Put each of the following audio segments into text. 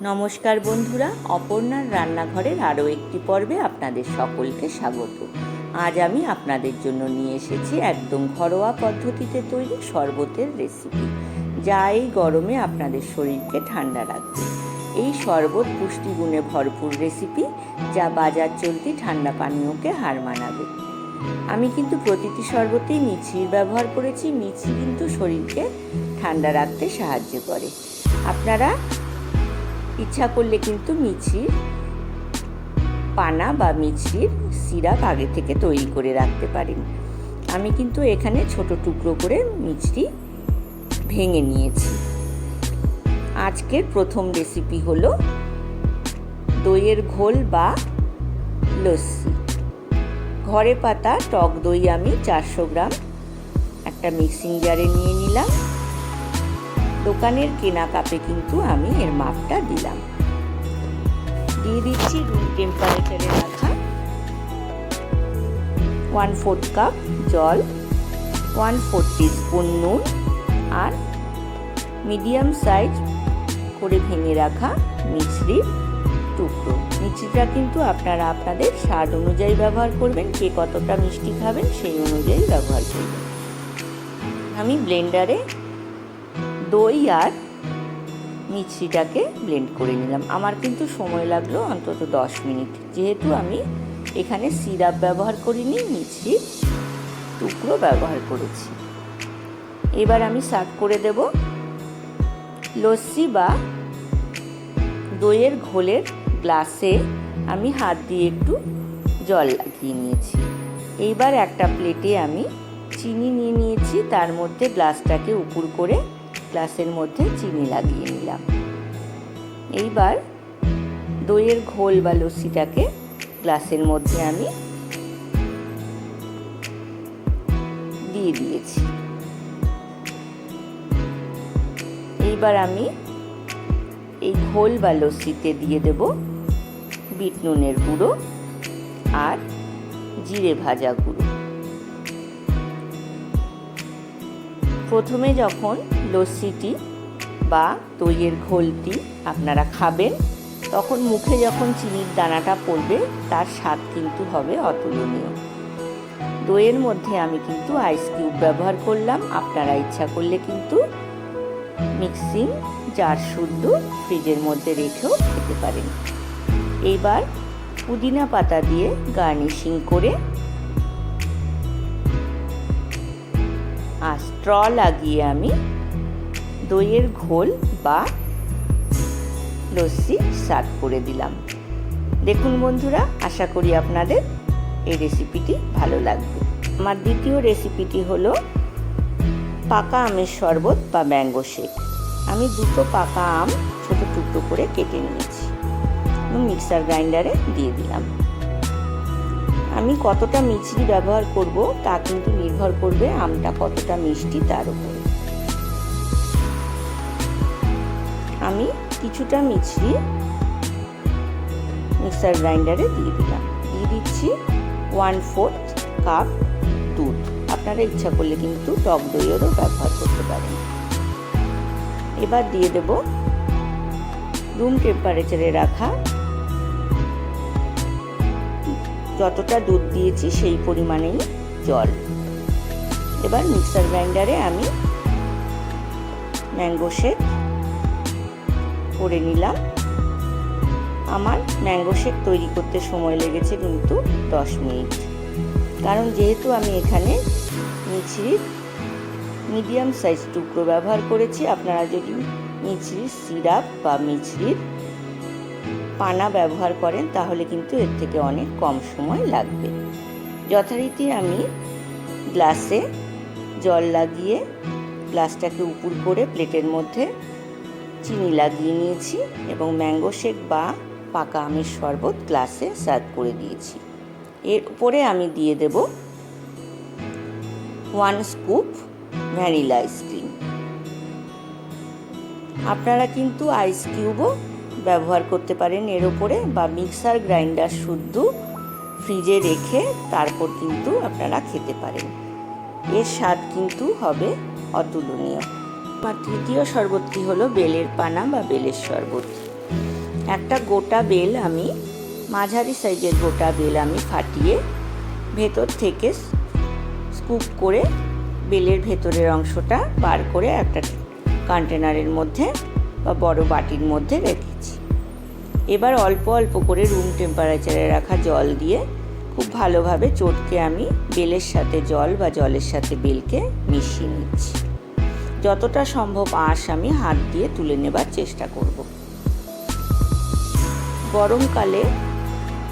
নমস্কার বন্ধুরা, অপর্ণার রান্নাঘরের আরও একটি পর্বে আপনাদের সকলকে স্বাগত। আজ আমি আপনাদের জন্য নিয়ে এসেছি একদম ঘরোয়া পদ্ধতিতে তৈরি শরবতের রেসিপি, যা এই গরমে আপনাদের শরীরকে ঠান্ডা রাখবে। এই শরবত পুষ্টিগুণে ভরপুর রেসিপি, যা বাজার চলতি ঠান্ডা পানীয়কে হার মানাবে। আমি কিন্তু প্রতিটি শরবতেই মিছরির ব্যবহার করেছি। মিছরি কিন্তু শরীরকে ঠান্ডা রাখতে সাহায্য করে। আপনারা ইচ্ছা করলে কিন্তু মিছরির পানা বা মিছরির সিরাপ আগে থেকে তৈরি করে রাখতে পারেন। আমি কিন্তু এখানে ছোট টুকরো করে মিছরি ভেঙে নিয়েছি। আজকের প্রথম রেসিপি হলো দইয়ের ঘোল বা লস্যি। ঘরে পাতা টক দই আমি 400 গ্রাম একটা মিক্সিং জারে নিয়ে নিলাম। দোকানের কেনা কাপে কিন্তু আমি এর মাপটা দিলাম। দিয়ে দিচ্ছি রুম টেম্পারেচারে রাখা 1/4 কাপ জল, 1/4 টিস্পুন নুন, আর মিডিয়াম সাইজ করে ভেঙে রাখা মিছরির টুকরো। মিছরিটা কিন্তু আপনারা আপনাদের স্বাদ অনুযায়ী ব্যবহার করবেন। কে কতটা মিষ্টি খাবেন সেই অনুযায়ী ব্যবহার করবেন। আমি ব্লেন্ডারে দই আর মিছরিটাকে ব্লেন্ড করে নিলাম। আমার কিন্তু সময় লাগলো অন্তত 10 মিনিট, যেহেতু আমি এখানে সিরাপ ব্যবহার করিনি, মিছরির টুকরো ব্যবহার করেছি। এবার আমি সার্ভ করে দেব। লস্যি বা দইয়ের ঘোলের গ্লাসে আমি হাত দিয়ে একটু জল লাগিয়ে নিয়েছি। এইবার একটা প্লেটে আমি চিনি নিয়ে নিয়েছি, তার মধ্যে গ্লাসটাকে উপর করে গ্লাসের মধ্যে চিনি লাগিয়ে নিলাম। এইবার দইয়ের ঘোল বা লস্যিটাকে গ্লাসের মধ্যে আমি দিয়ে দিয়েছি। এইবার আমি এই ঘোল বা লস্যিতে দিয়ে দেব বিট নুনের গুঁড়ো আর জিরে ভাজা গুঁড়ো। প্রথমে যখন লস্যিটি বা দইয়ের ঘোলটি আপনারা খাবেন, তখন মুখে যখন চিনির দানাটা পড়বে, তার স্বাদ কিন্তু হবে অতুলনীয়। দইয়ের মধ্যে আমি কিন্তু আইস কিউব ব্যবহার করলাম। আপনারা ইচ্ছা করলে কিন্তু মিক্সিং জার শুদ্ধ ফ্রিজের মধ্যে রেখেও খেতে পারেন। এইবার পুদিনা পাতা দিয়ে গার্নিশিং করে আর স্ট্র লাগিয়ে আমি দইয়ের ঘোল বা লস্যি সার্ভ করে দিলাম। দেখুন বন্ধুরা, আশা করি আপনাদের এই রেসিপিটি ভালো লাগবে। আমার দ্বিতীয় রেসিপিটি হলো পাকা আমের শরবত বা ম্যাঙ্গো শেক। আমি 2টো পাকা আম ছোট টুকরো করে কেটে নিয়েছি এবং মিক্সার গ্রাইন্ডারে দিয়ে দিলাম। আমি কতটা মিছরি ব্যবহার করব তা কিন্তু নির্ভর করবে আমটা কতটা মিষ্টি তার উপর। আমি কিছুটা মিছরি মিক্সার গ্রাইন্ডারে দিয়ে দিলাম। দিয়ে দিচ্ছি 1/4 কাপ দুধ। আপনারা ইচ্ছা করলে কিন্তু টক দইয়েরও ব্যবহার করতে পারেন। এবার দিয়ে দেব রুম টেম্পারেচারে রাখা, যতটা দুধ দিয়েছি সেই পরিমাণেই জল। এবার মিক্সার গ্রাইন্ডারে আমি ম্যাঙ্গো শেক করে নিলাম। আমার ম্যাঙ্গো শেক তৈরি করতে সময় লেগেছে কিন্তু 10 মিনিট, কারণ যেহেতু আমি এখানে মিছরির মিডিয়াম সাইজ টুকরো ব্যবহার করেছি। আপনারা যদি মিছরির সিরাপ বা মিছরির পানা ব্যবহার করেন তাহলে কিন্তু এর থেকে অনেক কম সময় লাগবে। যথারীতি আমি গ্লাসে জল লাগিয়ে গ্লাসটাকে উপর করে প্লেটের মধ্যে চিনি লাগিয়ে নিয়েছি এবং ম্যাঙ্গো শেক বা পাকা আমের শরবত গ্লাসে সার্ভ করে দিয়েছি। এর উপরে আমি দিয়ে দেব 1 স্কুপ ভ্যানিলা আইসক্রিম। আপনারা কিন্তু আইস কিউবও ব্যবহার করতে পারেন এর ওপরে, বা মিক্সার গ্রাইন্ডার শুদ্ধ ফ্রিজে রেখে তারপর কিন্তু আপনারা খেতে পারেন। এর স্বাদ কিন্তু হবে অতুলনীয়। আমার তৃতীয় শরবতটি হলো বেলের পানা বা বেলের শরবত। একটা গোটা বেল আমি, মাঝারি সাইজের গোটা বেল আমি ফাটিয়ে ভেতর থেকে স্কুপ করে বেলের ভেতরের অংশটা বার করে একটা কন্টেনারের মধ্যে বা বড় বাটির মধ্যে রেখেছি। এবার অল্প অল্প করে রুম টেম্পারেচারে রাখা জল দিয়ে খুব ভালোভাবে চটকে আমি বেলের সাথে জল বা জলের সাথে বেলকে মিশিয়ে নিচ্ছি। যতটা সম্ভব আঁশ আমি হাত দিয়ে তুলে নেবার চেষ্টা করব। গরমকালে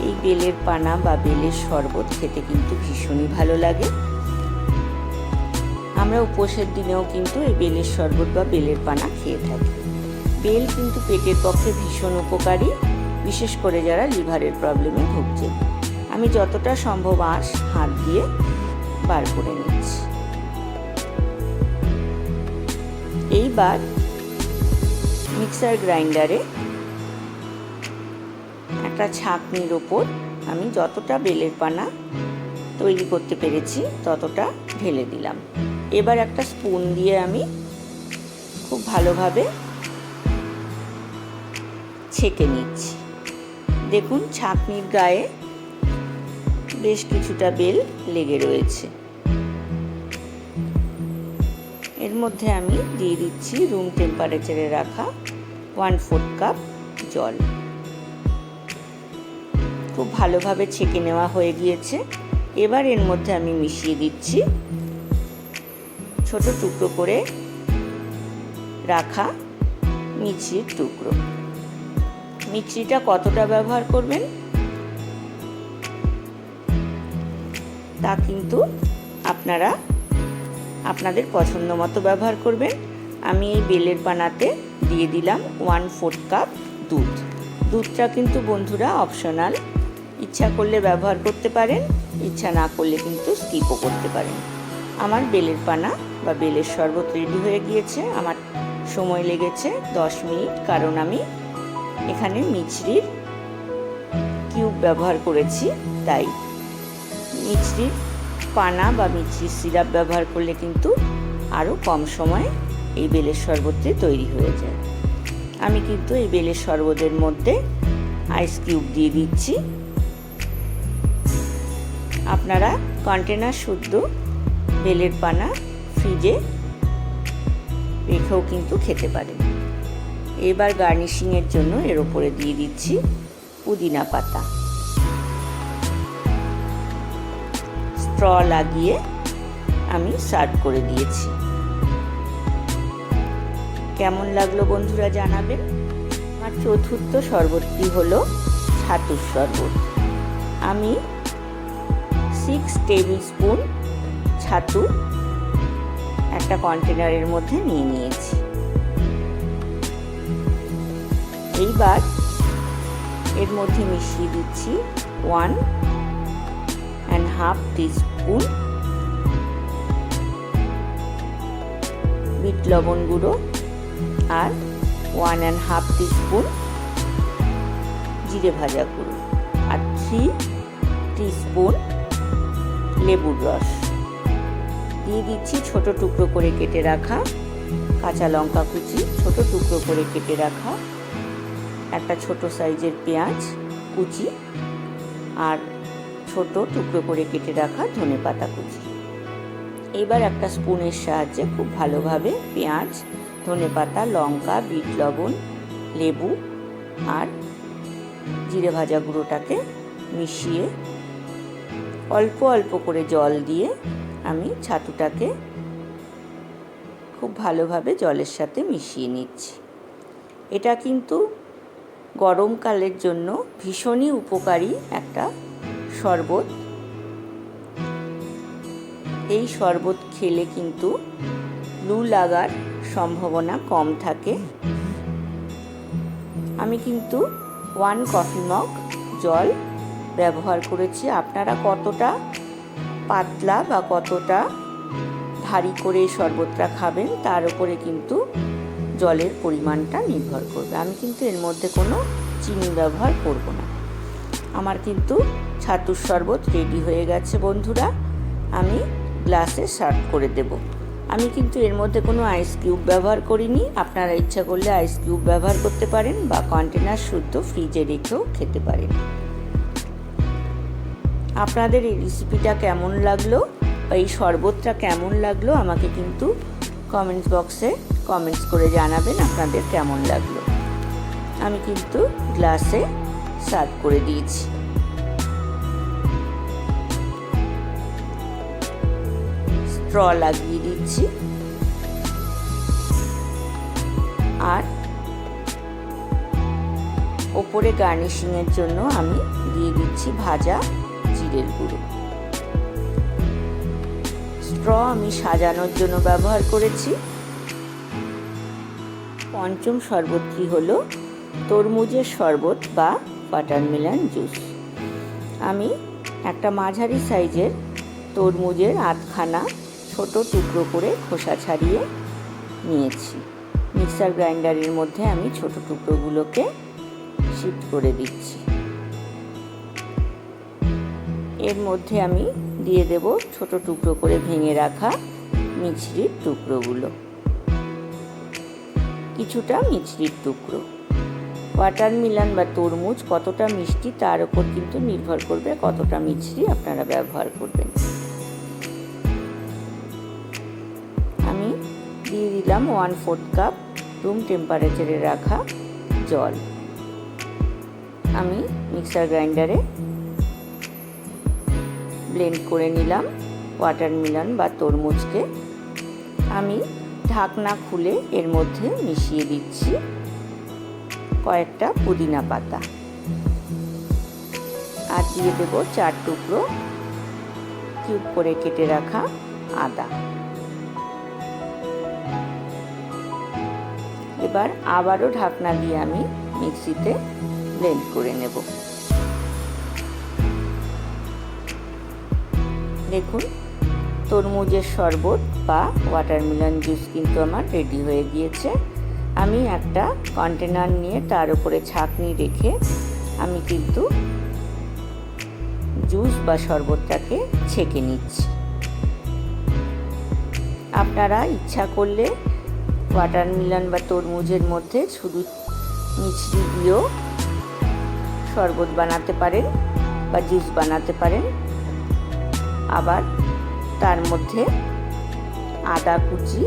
এই বেলের পানা বা বেলের শরবত খেতে কিন্তু ভীষণই ভালো লাগে। আমরা উপোসের দিনেও কিন্তু এই বেলের শরবত বা বেলের পানা খেয়ে থাকি। বেল কিন্তু পেটের পক্ষে ভীষণ উপকারী, বিশেষ করে যারা লিভারের প্রবলেমে ভুগছে। আমি যতটা সম্ভব আঁশ হাত দিয়ে বার করে নিচ্ছি। এইবার মিক্সার গ্রাইন্ডারে একটা ছাঁকনির ওপর আমি যতটা বেলের পানা তৈরি করতে পেরেছি ততটা ঢেলে দিলাম। এবার একটা স্পুন দিয়ে আমি খুব ভালোভাবে ছেঁকে নিচ্ছি। দেখুন ছাঁকনির গায়ে বেশ কিছুটা বেল লেগে রয়েছে। এর মধ্যে আমি দিয়ে দিচ্ছি রুম টেম্পারেচারে রাখা 1/4 কাপ জল। খুব ভালোভাবে ছেঁকে নেওয়া হয়ে গিয়েছে। এবার এর মধ্যে আমি মিশিয়ে দিচ্ছি ছোট টুকরো করে রাখা মিছরির টুকরো। মিছরিটা কতটা ব্যবহার করবেন তা কিন্তু আপনারা আপনাদের পছন্দ মতো ব্যবহার করবেন। আমি এই বেলের পানাতে দিয়ে দিলাম 1/4 কাপ দুধ। দুধটা কিন্তু বন্ধুরা অপশনাল, ইচ্ছা করলে ব্যবহার করতে পারেন, ইচ্ছা না করলে কিন্তু স্কিপও করতে পারেন। আমার বেলের পানা বা বেলের শরবত রেডি হয়ে গিয়েছে। আমার সময় লেগেছে 10 মিনিট, কারণ আমি এখানে মিছরির কিউব ব্যবহার করেছি। তাই মিছরির পানা বা মিছরির সিরাপ ব্যবহার করলে কিন্তু আরও কম সময়ে এই বেলের শরবতটি তৈরি হয়ে যায়। আমি কিন্তু এই বেলের শরবতের মধ্যে আইস কিউব দিয়ে দিচ্ছি। আপনারা কন্টেনার শুদ্ধ বেলের পানা ফ্রিজে রেখেও কিন্তু খেতে পারেন। এবার গার্নিশিংয়ের জন্য এর উপরে দিয়ে দিচ্ছি পুদিনা পাতা। স্ট্র লাগিয়ে আমি সার্ভ করে দিয়েছি। কেমন লাগলো বন্ধুরা জানাবেন। আমার চতুর্থ শরবতটি হলো ছাতুর শরবত। আমি 6 টেবিল স্পুন ছাতু একটা কন্টেনারের মধ্যে নিয়ে নিয়েছি। এইবার এর মধ্যে মিশিয়ে দিচ্ছি 1.5 টিস্পুন বিট লবণ গুঁড়ো আর 1.5 টিস্পুন জিরে ভাজা গুঁড়ো আর 3 টিস্পুন লেবুর রস দিয়ে দিচ্ছি। ছোট টুকরো করে কেটে রাখা কাঁচা লঙ্কা কুচি, ছোট টুকরো করে কেটে রাখা একটা ছোট সাইজের পেঁয়াজ কুচি আর ছোট টুকরো করে কেটে রাখা ধনেপাতা কুচি। এবার একটা স্পুনের সাহায্যে খুব ভালোভাবে পেঁয়াজ, ধনেপাতা, লঙ্কা, বিট লবণ, লেবু আর জিরে ভাজা গুঁড়োটাকে মিশিয়ে অল্প অল্প করে জল দিয়ে আমি ছাতুটাকে খুব ভালোভাবে জলের সাথে মিশিয়ে নিচ্ছি। এটা কিন্তু গরমকালের জন্য ভীষণই উপকারী একটা শরবত। এই শরবত খেলে কিন্তু লু লাগার সম্ভাবনা কম থাকে। আমি কিন্তু 1 কফি মগ জল ব্যবহার করেছি। আপনারা কতটা পাতলা বা কতটা ভারী করে এই শরবতটা খাবেন তার উপরে কিন্তু জলের পরিমাণটা নির্ভর করবে। আমি কিন্তু এর মধ্যে কোনো চিনি ব্যবহার করব না। আমার কিন্তু ছাতুর শরবত রেডি হয়ে গেছে বন্ধুরা। আমি গ্লাসে সার্ভ করে দেব। আমি কিন্তু এর মধ্যে কোনো আইস কিউব ব্যবহার করিনি। আপনারা ইচ্ছা করলে আইস কিউব ব্যবহার করতে পারেন বা কন্টেনার শুদ্ধ ফ্রিজে রেখেও খেতে পারেন। আপনাদের এই রেসিপিটা কেমন লাগলো বা এই শরবতটা কেমন লাগলো আমাকে কিন্তু কমেন্টস বক্সে কমেন্টস করে জানাবেন আপনাদের কেমন লাগলো। আমি কিন্তু গ্লাসে সার্ভ করে দিয়েছি। স্ট্র লাগিয়ে দিচ্ছি আর ওপরে গার্নিশিংয়ের জন্য আমি দিয়ে দিচ্ছি ভাজা জিরের গুঁড়ো। স্ট্র আমি সাজানোর জন্য ব্যবহার করেছি। পঞ্চম শরবতটি হলো তরমুজের শরবত বা ওয়াটারমেলন জুস। আমি একটা মাঝারি সাইজের তরমুজের আধখানা ছোট টুকরো করে খোসা ছাড়িয়ে নিয়েছি। মিক্সার গ্রাইন্ডারের মধ্যে আমি ছোট টুকরোগুলোকে শিফট করে দিচ্ছি। এর মধ্যে আমি দিয়ে দেব ছোট টুকরো করে ভেঙে রাখা মিছরির টুকরোগুলো, কিছুটা মিছরির টুকরো। ওয়াটারমেলন বা তরমুজ কতটা মিষ্টি তার উপর কিন্তু নির্ভর করবে কতটা মিছরি আপনারা ব্যবহার করবেন। আমি দিয়ে দিলাম 1/4 কাপ রুম টেম্পারেচারে রাখা জল। আমি মিক্সার গ্রাইন্ডারে ব্লেন্ড করে নিলাম ওয়াটারমেলন বা তরমুজকে। আমি ঢাকনা খুলে এর মধ্যে মিশিয়ে দিচ্ছি কয়েকটা পুদিনা পাতা আর দিয়ে দেব 4 টুকরো কিউব করে কেটে রাখা আদা। এবার আবারও ঢাকনা দিয়ে আমি মিক্সিতে ব্লেন্ড করে নেব। দেখুন তরমুজের শরবত বা ওয়াটারমেলন জুস কিন্তু আমার রেডি হয়ে গিয়েছে। আমি একটা কন্টেনার নিয়ে তার উপরে ছাঁকনি রেখে আমি কিন্তু জুস বা শরবতটাকে ছেঁকে নিচ্ছি। আপনারা ইচ্ছা করলে ওয়াটারমেলন বা তরমুজের মধ্যে শুধু মিছরি দিয়েও শরবত বানাতে পারেন বা জুস বানাতে পারেন। আবার তার মধ্যে আদা কুচি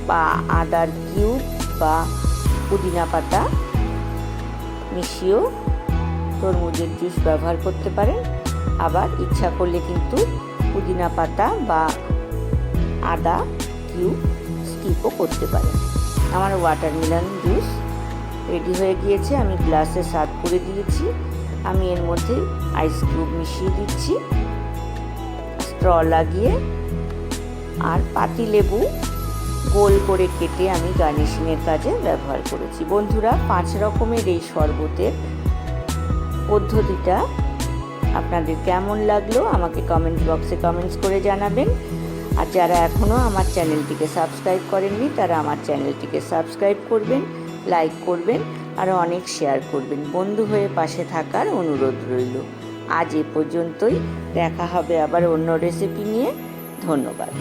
বা আদার কিউব বা পুদিনা পাতা মিশিয়েও তরমুজের জুস ব্যবহার করতে পারেন। আবার ইচ্ছা করলে কিন্তু পুদিনা পাতা বা আদা কিউব স্কিপও করতে পারেন। আমার ওয়াটারমেলন জুস রেডি হয়ে গিয়েছে। আমি গ্লাসে সার্ভ করে দিয়েছি। আমি এর মধ্যে আইস কিউব মিশিয়ে দিচ্ছি, স্ট্র লাগিয়ে, আর পাতিলেবু গোল করে কেটে আমি গার্নিশিংয়ের কাজে ব্যবহার করেছি। বন্ধুরা, 5 রকমের এই শরবতের পদ্ধতিটা আপনাদের কেমন লাগলো আমাকে কমেন্ট বক্সে কমেন্টস করে জানাবেন। আর যারা এখনও আমার চ্যানেলটিকে সাবস্ক্রাইব করেননি তারা আমার চ্যানেলটিকে সাবস্ক্রাইব করবেন, লাইক করবেন আর অনেক শেয়ার করবেন। বন্ধু হয়ে পাশে থাকার অনুরোধ রইল। আজ এ পর্যন্তই। দেখা হবে আবার অন্য রেসিপি নিয়ে। ধন্যবাদ।